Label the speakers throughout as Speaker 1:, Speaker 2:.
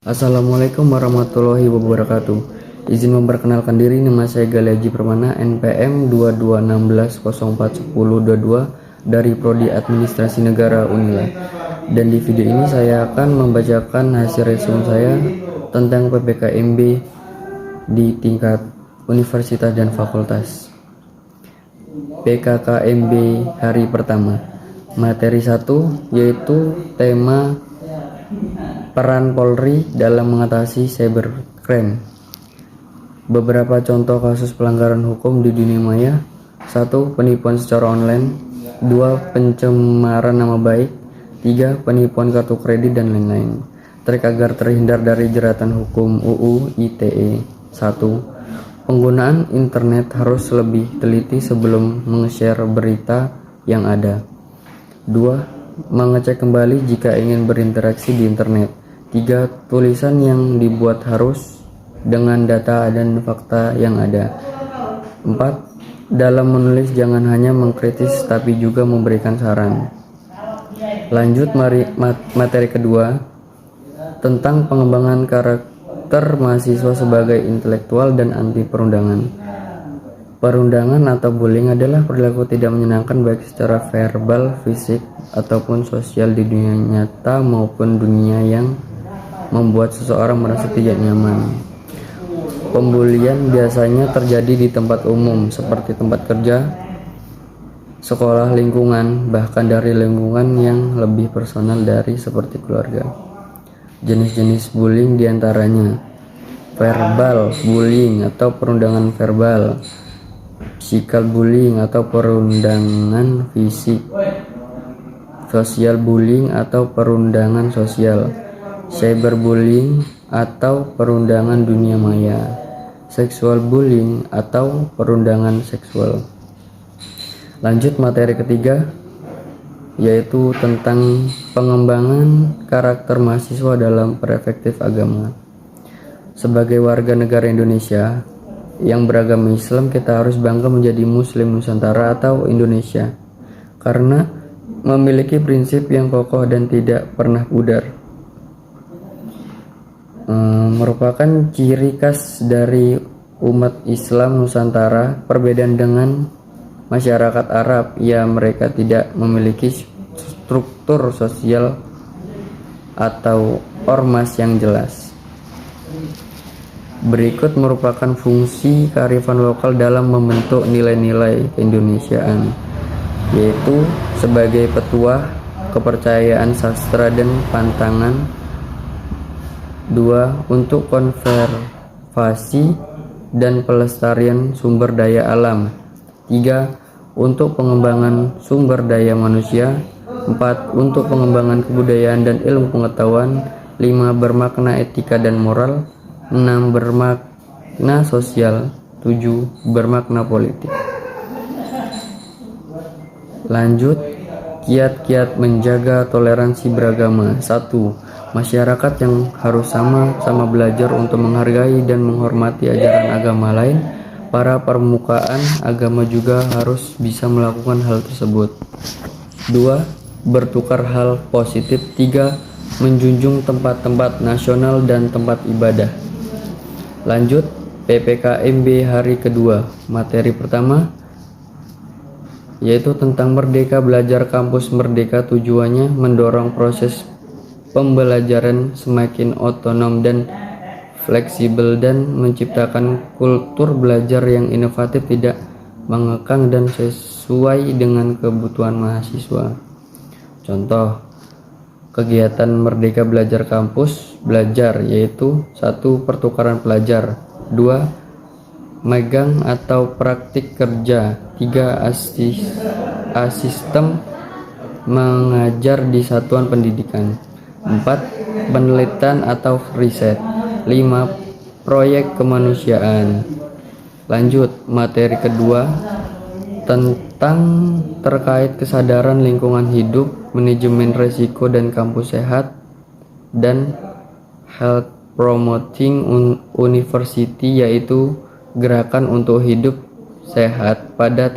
Speaker 1: Assalamualaikum warahmatullahi wabarakatuh. Izin memperkenalkan diri, nama saya Gali Haji Permana, NPM 2216041022 dari Prodi Administrasi Negara Unila. Dan di video ini saya akan membacakan hasil resume saya tentang PPKMB di tingkat universitas dan fakultas. PKKMB hari pertama. Materi 1 yaitu tema peran Polri dalam mengatasi cybercrime. Beberapa contoh kasus pelanggaran hukum di dunia maya. 1. Penipuan secara online. 2. Pencemaran nama baik. 3. Penipuan kartu kredit dan lain-lain. Trik agar terhindar dari jeratan hukum UU ITE. 1. Penggunaan internet harus lebih teliti sebelum meng-share berita yang ada. 2. Mengecek kembali jika ingin berinteraksi di internet. 3. Tulisan yang dibuat harus dengan data dan fakta yang ada. 4. Dalam menulis jangan hanya mengkritis tapi juga memberikan saran. Lanjut materi kedua tentang pengembangan karakter mahasiswa sebagai intelektual dan anti perundangan. Perundangan atau bullying adalah perilaku tidak menyenangkan baik secara verbal, fisik, ataupun sosial di dunia nyata maupun dunia yang membuat seseorang merasa tidak nyaman. Pembulian biasanya terjadi di tempat umum seperti tempat kerja, sekolah, lingkungan, bahkan dari lingkungan yang lebih personal dari seperti keluarga. Jenis-jenis bullying diantaranya verbal bullying atau perundangan verbal, physical bullying atau perundangan fisik, social bullying atau perundangan sosial, cyberbullying atau perundangan dunia maya, sexual bullying atau perundangan seksual. Lanjut materi ketiga yaitu tentang pengembangan karakter mahasiswa dalam perspektif agama. Sebagai warga negara Indonesia yang beragama Islam, kita harus bangga menjadi Muslim Nusantara atau Indonesia karena memiliki prinsip yang kokoh dan tidak pernah pudar. Merupakan ciri khas dari umat Islam Nusantara. Perbedaan dengan masyarakat Arab, ya mereka tidak memiliki struktur sosial atau ormas yang jelas. Berikut merupakan fungsi kearifan lokal dalam membentuk nilai-nilai keindonesiaan, yaitu sebagai petuah, kepercayaan sastra dan pantangan. 2. Untuk konservasi dan pelestarian sumber daya alam. 3. Untuk pengembangan sumber daya manusia. 4. Untuk pengembangan kebudayaan dan ilmu pengetahuan. 5. Bermakna etika dan moral. 6. Bermakna sosial. 7. Bermakna politik. Lanjut, kiat-kiat menjaga toleransi beragama. 1. Masyarakat yang harus sama-sama belajar untuk menghargai dan menghormati ajaran agama lain. Para permukaan agama juga harus bisa melakukan hal tersebut. 2. Bertukar hal positif. 3. Menjunjung tempat-tempat nasional dan tempat ibadah. Lanjut, PPKMB hari kedua. Materi pertama yaitu tentang Merdeka Belajar Kampus Merdeka. Tujuannya mendorong proses pembelajaran semakin otonom dan fleksibel dan menciptakan kultur belajar yang inovatif, tidak mengekang dan sesuai dengan kebutuhan mahasiswa. Contoh kegiatan Merdeka Belajar Kampus Belajar yaitu 1. Pertukaran pelajar. 2. Magang atau praktik kerja. 3. Asistem mengajar di satuan pendidikan. 4. Penelitian atau riset. 5. Proyek kemanusiaan. Lanjut materi kedua tentang terkait kesadaran lingkungan hidup, manajemen risiko dan kampus sehat, dan health promoting university yaitu gerakan untuk hidup sehat pada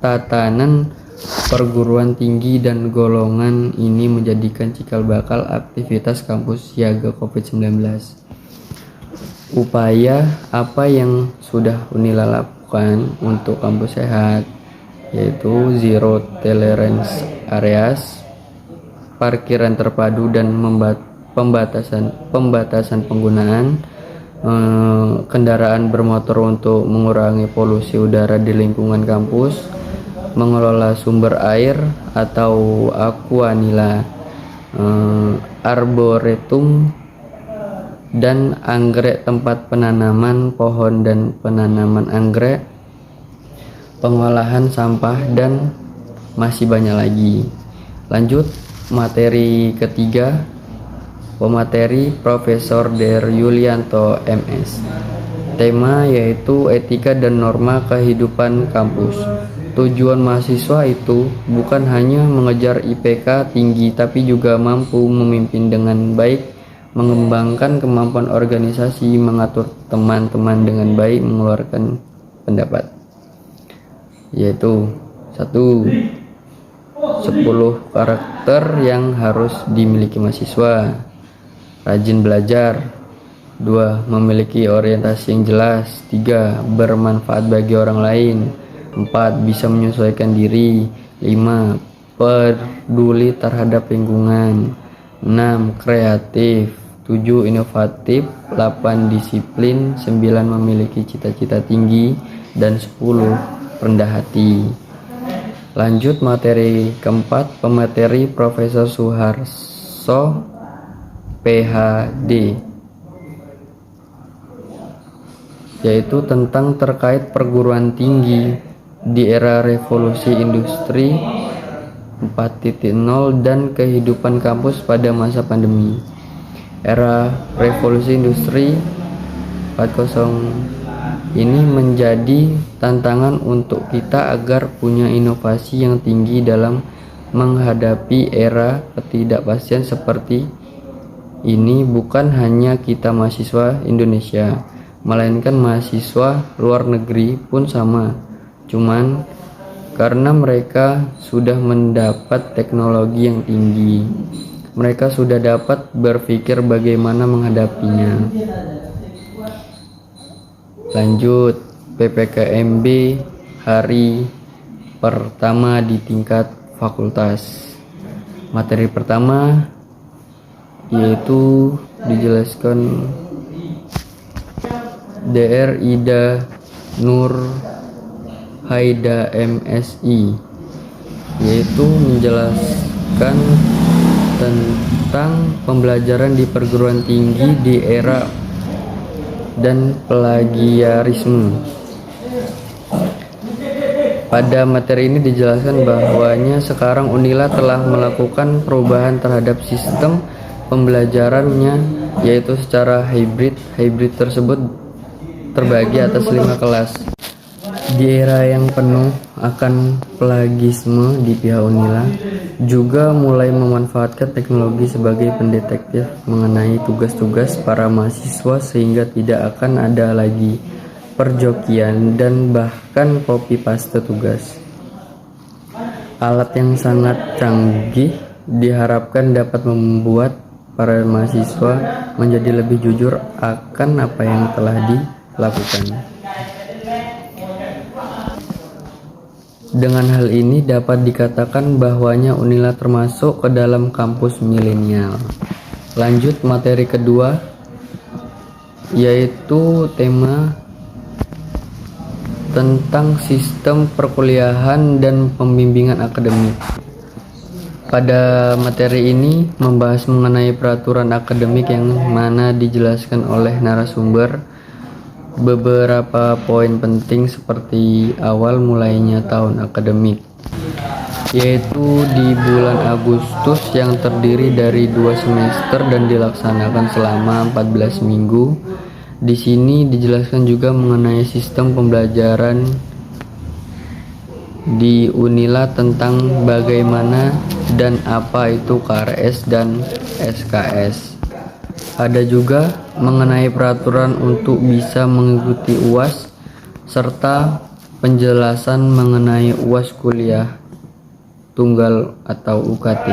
Speaker 1: tatanan perguruan tinggi dan golongan ini menjadikan cikal bakal aktivitas kampus siaga COVID-19. Upaya apa yang sudah Unila lakukan untuk kampus sehat, yaitu zero tolerance areas, parkiran terpadu dan pembatasan penggunaan kendaraan bermotor untuk mengurangi polusi udara di lingkungan kampus, mengelola sumber air atau aquanila, arboretum dan anggrek tempat penanaman pohon dan penanaman anggrek, pengolahan sampah, dan masih banyak lagi. Lanjut materi ketiga, pemateri Profesor Der Yulianto MS. Tema yaitu etika dan norma kehidupan kampus. Tujuan mahasiswa itu bukan hanya mengejar IPK tinggi, tapi juga mampu memimpin dengan baik, mengembangkan kemampuan organisasi, mengatur teman-teman dengan baik, mengeluarkan pendapat. Yaitu 10 karakter yang harus dimiliki mahasiswa. Rajin belajar. 2. Memiliki orientasi yang jelas. 3. Bermanfaat bagi orang lain. 4. Bisa menyesuaikan diri. 5. Peduli terhadap lingkungan. 6. Kreatif. 7. Inovatif. 8. Disiplin. 9. Memiliki cita-cita tinggi. Dan 10. Rendah hati. Lanjut materi keempat, pemateri Profesor Suharso PhD, yaitu tentang terkait perguruan tinggi di era revolusi industri 4.0 dan kehidupan kampus pada masa pandemi. Era revolusi industri 4.0 ini menjadi tantangan untuk kita agar punya inovasi yang tinggi dalam menghadapi era ketidakpastian seperti ini. Bukan hanya kita mahasiswa Indonesia, melainkan mahasiswa luar negeri pun sama. Cuman karena mereka sudah mendapat teknologi yang tinggi, mereka sudah dapat berpikir bagaimana menghadapinya. Lanjut PPKMB hari pertama di tingkat fakultas. Materi pertama yaitu dijelaskan Dr. Ida Nur Haida MSI, yaitu menjelaskan tentang pembelajaran di perguruan tinggi di era dan plagiarisme. Pada materi ini dijelaskan bahwanya sekarang Unila telah melakukan perubahan terhadap sistem pembelajarannya, yaitu secara hybrid. Hybrid tersebut terbagi atas 5 kelas. Di era yang penuh akan plagiarisme di pihak Unila juga mulai memanfaatkan teknologi sebagai pendetektif mengenai tugas-tugas para mahasiswa, sehingga tidak akan ada lagi perjokian dan bahkan copy paste tugas. Alat yang sangat canggih diharapkan dapat membuat para mahasiswa menjadi lebih jujur akan apa yang telah dilakukan. Dengan hal ini dapat dikatakan bahwanya Unila termasuk ke dalam kampus milenial. Lanjut materi kedua, yaitu tema tentang sistem perkuliahan dan pembimbingan akademik. Pada materi ini membahas mengenai peraturan akademik yang mana dijelaskan oleh narasumber beberapa poin penting seperti awal mulainya tahun akademik, yaitu di bulan Agustus yang terdiri dari 2 semester dan dilaksanakan selama 14 minggu. Di sini dijelaskan juga mengenai sistem pembelajaran di Unila tentang bagaimana dan apa itu KRS dan SKS. Ada juga mengenai peraturan untuk bisa mengikuti UAS serta penjelasan mengenai UAS kuliah tunggal atau UKT.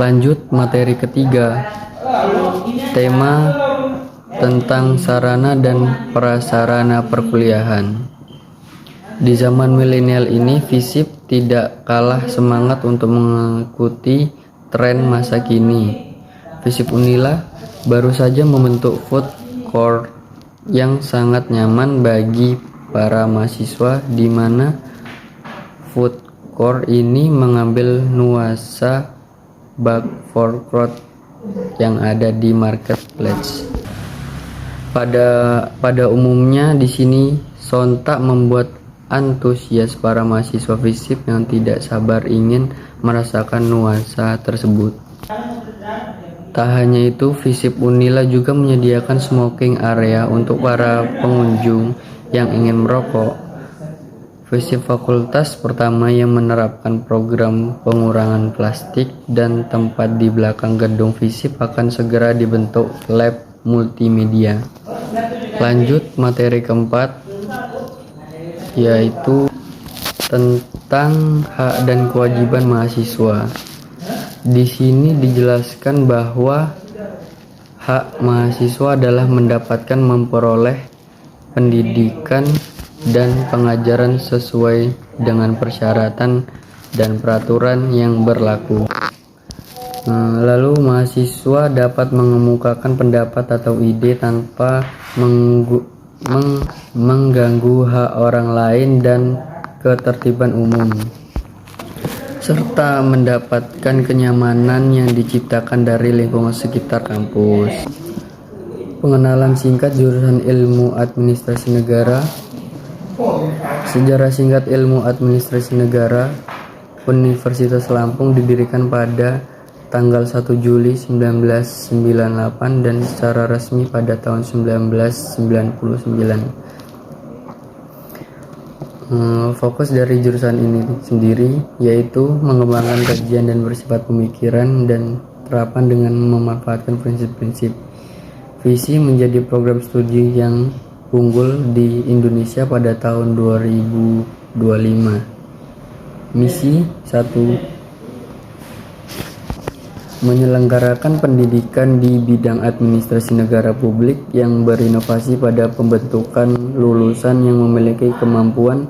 Speaker 1: Lanjut materi ketiga, tema tentang sarana dan prasarana perkuliahan. Di zaman milenial ini, FISIP tidak kalah semangat untuk mengikuti tren masa kini. FISIP Unila baru saja membentuk food court yang sangat nyaman bagi para mahasiswa, di mana food court ini mengambil nuansa bug forecourt yang ada di marketplace. Pada umumnya di sini sontak membuat antusias para mahasiswa FISIP yang tidak sabar ingin merasakan nuansa tersebut. Tak hanya itu, FISIP Unila juga menyediakan smoking area untuk para pengunjung yang ingin merokok. FISIP fakultas pertama yang menerapkan program pengurangan plastik, dan tempat di belakang gedung FISIP akan segera dibentuk lab multimedia. Lanjut materi keempat, yaitu tentang hak dan kewajiban mahasiswa. Di sini dijelaskan bahwa hak mahasiswa adalah mendapatkan memperoleh pendidikan dan pengajaran sesuai dengan persyaratan dan peraturan yang berlaku. Lalu mahasiswa dapat mengemukakan pendapat atau ide tanpa mengganggu hak orang lain dan ketertiban umum, serta mendapatkan kenyamanan yang diciptakan dari lingkungan sekitar kampus. Pengenalan singkat jurusan Ilmu Administrasi Negara. Sejarah singkat Ilmu Administrasi Negara. Universitas Lampung didirikan pada tanggal 1 Juli 1998 dan secara resmi pada tahun 1999. Fokus dari jurusan ini sendiri yaitu mengembangkan kajian dan bersifat pemikiran dan terapan dengan memanfaatkan prinsip-prinsip. Visi menjadi program studi yang unggul di Indonesia pada tahun 2025. Misi 1. Menyelenggarakan pendidikan di bidang administrasi negara publik yang berinovasi pada pembentukan lulusan yang memiliki kemampuan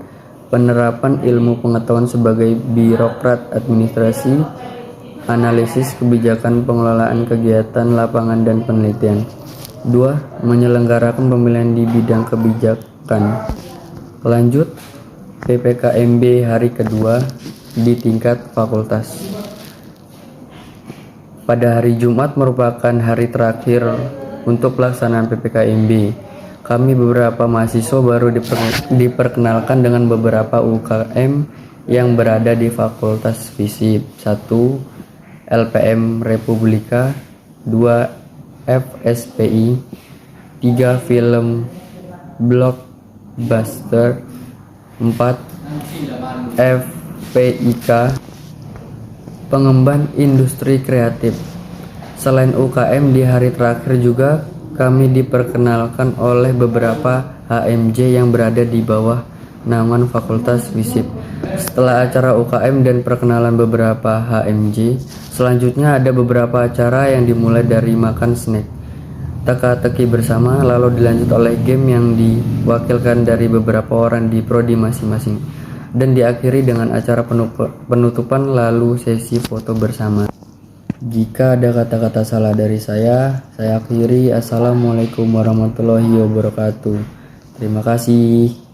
Speaker 1: penerapan ilmu pengetahuan sebagai birokrat administrasi, analisis kebijakan, pengelolaan kegiatan lapangan dan penelitian. 2. Menyelenggarakan pemilihan di bidang kebijakan. Lanjut PPKMB hari kedua di tingkat fakultas. Pada hari Jumat merupakan hari terakhir untuk pelaksanaan PPKMB. Kami beberapa mahasiswa baru diperkenalkan dengan beberapa UKM yang berada di Fakultas FISIP. 1. LPM Republika. 2. FSPI. 3. Film Blockbuster. 4. FPIK. Pengemban industri kreatif. Selain UKM, di hari terakhir juga kami diperkenalkan oleh beberapa HMJ yang berada di bawah naungan Fakultas FISIP. Setelah acara UKM dan perkenalan beberapa HMJ, selanjutnya ada beberapa acara yang dimulai dari makan snack, teka-teki bersama, lalu dilanjut oleh game yang diwakilkan dari beberapa orang di prodi masing-masing, dan diakhiri dengan acara penutupan lalu sesi foto bersama. Jika ada kata-kata salah dari saya akhiri. Assalamualaikum warahmatullahi wabarakatuh. Terima kasih.